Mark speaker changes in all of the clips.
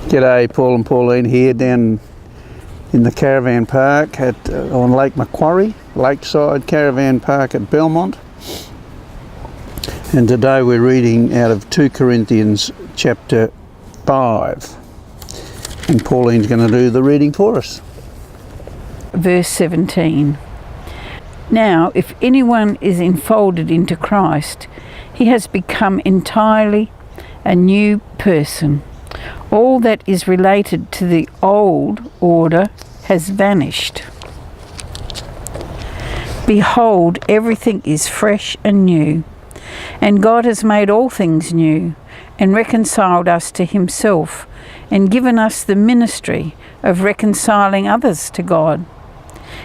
Speaker 1: G'day, Paul and Pauline here down in the caravan park on Lake Macquarie, Lakeside Caravan Park at Belmont. And today we're reading out of 2 Corinthians chapter 5. And Pauline's going to do the reading for us.
Speaker 2: Verse 17. Now, if anyone is enfolded into Christ, he has become entirely a new person. All that is related to the old order has vanished. Behold, everything is fresh and new, and God has made all things new, and reconciled us to himself, and given us the ministry of reconciling others to God.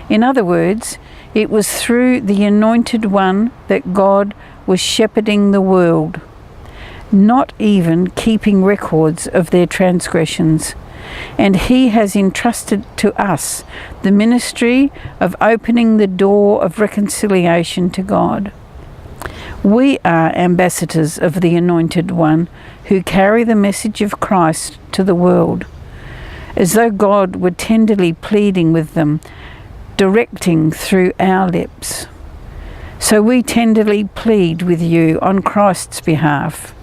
Speaker 2: In other words, it was through the Anointed One that God was shepherding the world, not even keeping records of their transgressions. And he has entrusted to us the ministry of opening the door of reconciliation to God. We are ambassadors of the Anointed One who carry the message of Christ to the world, as though God were tenderly pleading with them, directing through our lips. So we tenderly plead with you on Christ's behalf.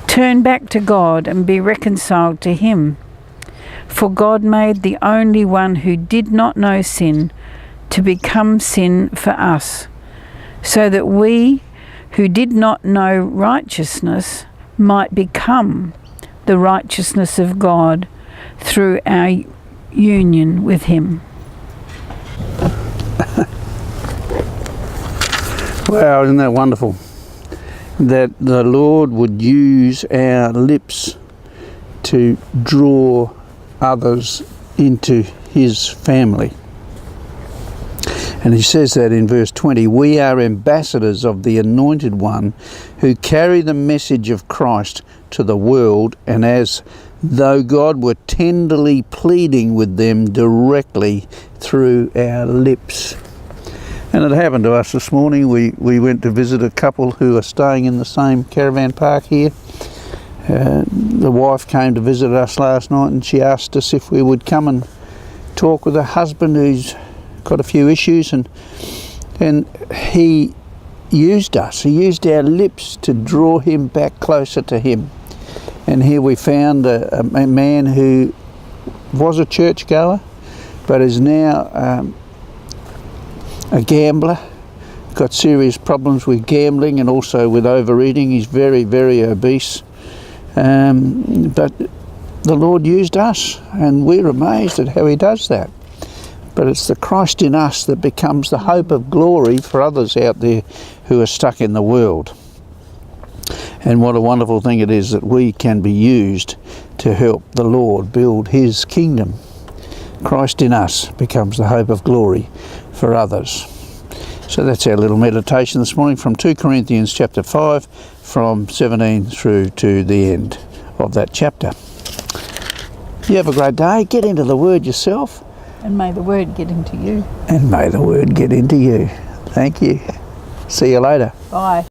Speaker 2: Turn back to God and be reconciled to him. For God made the only one who did not know sin to become sin for us, so that we who did not know righteousness might become the righteousness of God through our union with him.
Speaker 1: Wow, isn't that wonderful? That the Lord would use our lips to draw others into his family. And he says that in verse 20, we are ambassadors of the Anointed One who carry the message of Christ to the world, and as though God were tenderly pleading with them directly through our lips. And it happened to us this morning. We went to visit a couple who are staying in the same caravan park here. The wife came to visit us last night, and she asked us if we would come and talk with her husband who's got a few issues, and he used us. He used our lips to draw him back closer to him. And here we found a man who was a churchgoer, but is now a gambler, got serious problems with gambling and also with overeating. He's very, very obese. But the Lord used us, and we're amazed at how he does that. But it's the Christ in us that becomes the hope of glory for others out there who are stuck in the world. And what a wonderful thing it is that we can be used to help the Lord build his kingdom. Christ in us becomes the hope of glory for others. So that's our little meditation this morning from 2 Corinthians chapter 5, from 17 through to the end of that chapter. You have a great day. Get into the Word yourself.
Speaker 2: And may the word get into you.
Speaker 1: And may the Word get into you. Thank you. See you later.
Speaker 2: Bye.